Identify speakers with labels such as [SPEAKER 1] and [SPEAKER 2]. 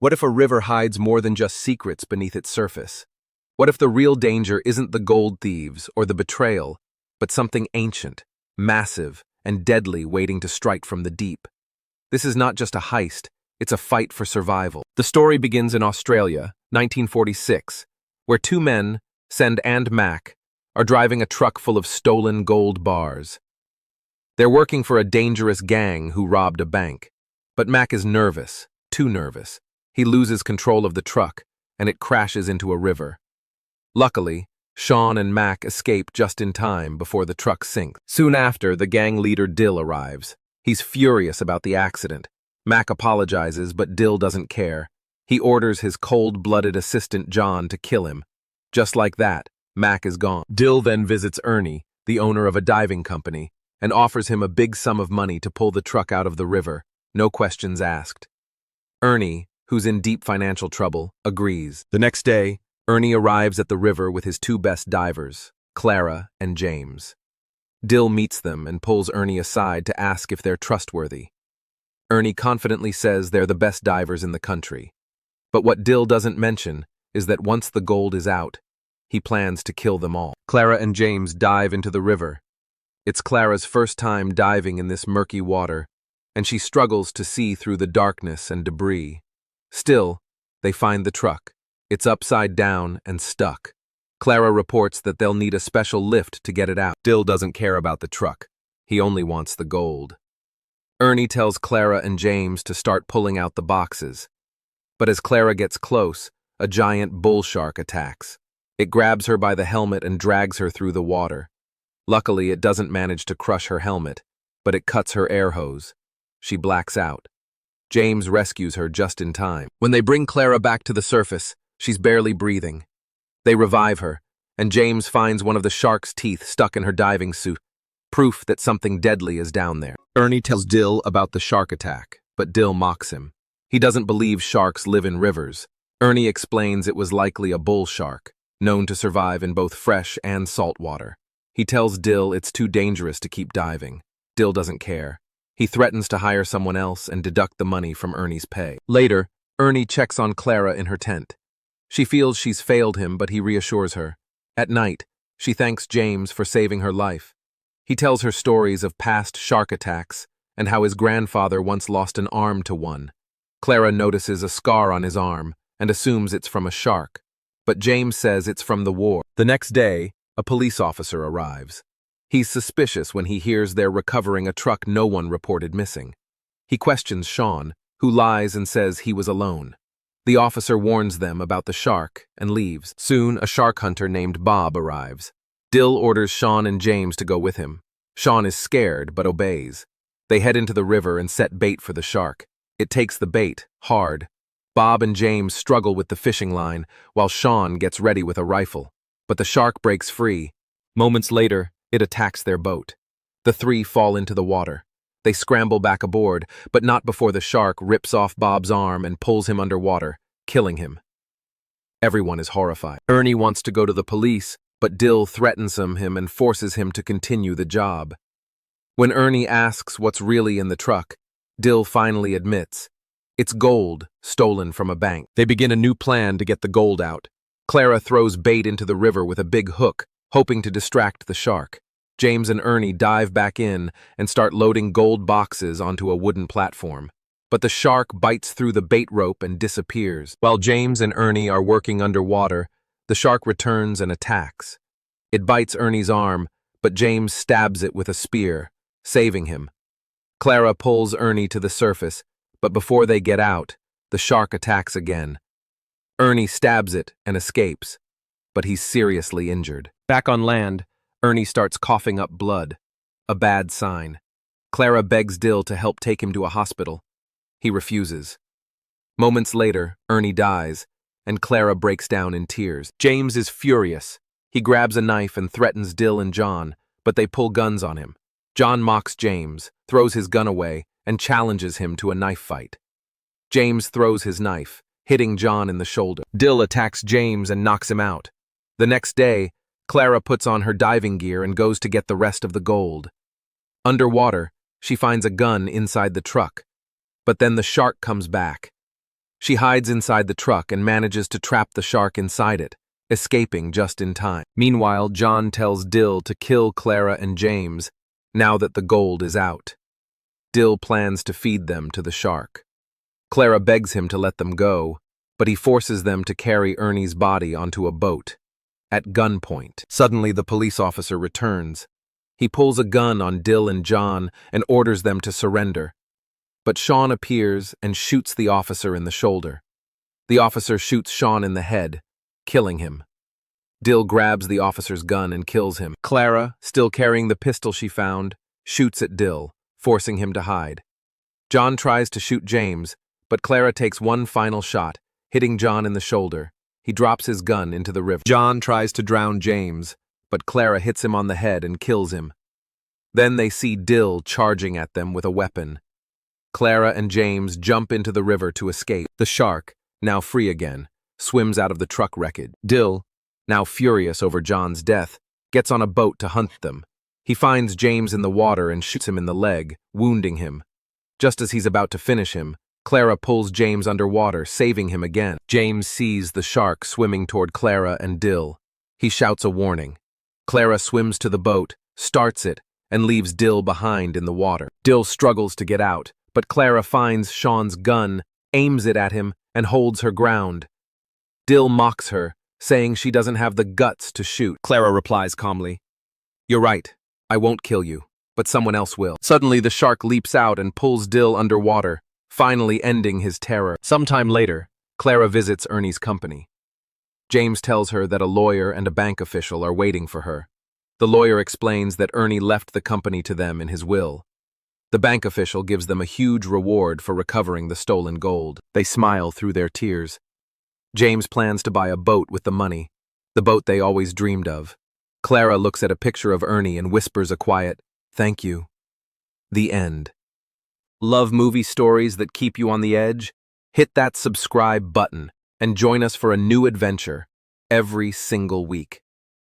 [SPEAKER 1] What if a river hides more than just secrets beneath its surface? What if the real danger isn't the gold thieves or the betrayal, but something ancient, massive, and deadly waiting to strike from the deep? This is not just a heist, it's a fight for survival. The story begins in Australia, 1946, where two men, Send and Mac, are driving a truck full of stolen gold bars. They're working for a dangerous gang who robbed a bank. But Mac is nervous, too nervous. He loses control of the truck, and it crashes into a river. Luckily, Sean and Mac escape just in time before the truck sinks. Soon after, the gang leader Dill arrives. He's furious about the accident. Mac apologizes, but Dill doesn't care. He orders his cold-blooded assistant John to kill him. Just like that, Mac is gone. Dill then visits Ernie, the owner of a diving company, and offers him a big sum of money to pull the truck out of the river, no questions asked. Ernie, who's in deep financial trouble, agrees. The next day, Ernie arrives at the river with his two best divers, Clara and James. Dill meets them and pulls Ernie aside to ask if they're trustworthy. Ernie confidently says they're the best divers in the country. But what Dill doesn't mention is that once the gold is out, he plans to kill them all. Clara and James dive into the river. It's Clara's first time diving in this murky water, and she struggles to see through the darkness and debris. Still, they find the truck. It's upside down and stuck. Clara reports that they'll need a special lift to get it out. Dill doesn't care about the truck. He only wants the gold. Ernie tells Clara and James to start pulling out the boxes. But as Clara gets close, a giant bull shark attacks. It grabs her by the helmet and drags her through the water. Luckily, it doesn't manage to crush her helmet, but it cuts her air hose. She blacks out. James rescues her just in time. When they bring Clara back to the surface, she's barely breathing. They revive her, and James finds one of the shark's teeth stuck in her diving suit, proof that something deadly is down there. Ernie tells Dill about the shark attack, but Dill mocks him. He doesn't believe sharks live in rivers. Ernie explains it was likely a bull shark, known to survive in both fresh and salt water. He tells Dill it's too dangerous to keep diving. Dill doesn't care. He threatens to hire someone else and deduct the money from Ernie's pay. Later, Ernie checks on Clara in her tent. She feels she's failed him, but he reassures her. At night, she thanks James for saving her life. He tells her stories of past shark attacks and how his grandfather once lost an arm to one. Clara notices a scar on his arm and assumes it's from a shark, but James says it's from the war. The next day, a police officer arrives. He's suspicious when he hears they're recovering a truck no one reported missing. He questions Sean, who lies and says he was alone. The officer warns them about the shark and leaves. Soon, a shark hunter named Bob arrives. Dill orders Sean and James to go with him. Sean is scared, but obeys. They head into the river and set bait for the shark. It takes the bait, hard. Bob and James struggle with the fishing line, while Sean gets ready with a rifle. But the shark breaks free. Moments later, it attacks their boat. The three fall into the water. They scramble back aboard, but not before the shark rips off Bob's arm and pulls him underwater, killing him. Everyone is horrified. Ernie wants to go to the police, but Dill threatens him and forces him to continue the job. When Ernie asks what's really in the truck, Dill finally admits. It's gold, stolen from a bank. They begin a new plan to get the gold out. Clara throws bait into the river with a big hook, hoping to distract the shark. James and Ernie dive back in and start loading gold boxes onto a wooden platform. But the shark bites through the bait rope and disappears. While James and Ernie are working underwater, the shark returns and attacks. It bites Ernie's arm, but James stabs it with a spear, saving him. Clara pulls Ernie to the surface, but before they get out, the shark attacks again. Ernie stabs it and escapes, but he's seriously injured. Back on land, Ernie starts coughing up blood, a bad sign. Clara begs Dill to help take him to a hospital. He refuses. Moments later, Ernie dies, and Clara breaks down in tears. James is furious. He grabs a knife and threatens Dill and John, but they pull guns on him. John mocks James, throws his gun away, and challenges him to a knife fight. James throws his knife, hitting John in the shoulder. Dill attacks James and knocks him out. The next day, Clara puts on her diving gear and goes to get the rest of the gold. Underwater, she finds a gun inside the truck, but then the shark comes back. She hides inside the truck and manages to trap the shark inside it, escaping just in time. Meanwhile, John tells Dill to kill Clara and James, now that the gold is out. Dill plans to feed them to the shark. Clara begs him to let them go, but he forces them to carry Ernie's body onto a boat. At gunpoint, suddenly the police officer returns. He pulls a gun on Dill and John and orders them to surrender. But Sean appears and shoots the officer in the shoulder. The officer shoots Sean in the head, killing him. Dill grabs the officer's gun and kills him. Clara, still carrying the pistol she found, shoots at Dill, forcing him to hide. John tries to shoot James, but Clara takes one final shot, hitting John in the shoulder. He drops his gun into the river. John tries to drown James, but Clara hits him on the head and kills him. Then they see Dill charging at them with a weapon. Clara and James jump into the river to escape. The shark, now free again, swims out of the truck wreckage. Dill, now furious over John's death, gets on a boat to hunt them. He finds James in the water and shoots him in the leg, wounding him. Just as he's about to finish him, Clara pulls James underwater, saving him again. James sees the shark swimming toward Clara and Dill. He shouts a warning. Clara swims to the boat, starts it, and leaves Dill behind in the water. Dill struggles to get out, but Clara finds Sean's gun, aims it at him, and holds her ground. Dill mocks her, saying she doesn't have the guts to shoot. Clara replies calmly, "You're right, I won't kill you, but someone else will." Suddenly the shark leaps out and pulls Dill underwater, finally ending his terror. Sometime later, Clara visits Ernie's company. James tells her that a lawyer and a bank official are waiting for her. The lawyer explains that Ernie left the company to them in his will. The bank official gives them a huge reward for recovering the stolen gold. They smile through their tears. James plans to buy a boat with the money, the boat they always dreamed of. Clara looks at a picture of Ernie and whispers a quiet, "Thank you." The end. Love movie stories that keep you on the edge? Hit that subscribe button and join us for a new adventure every single week.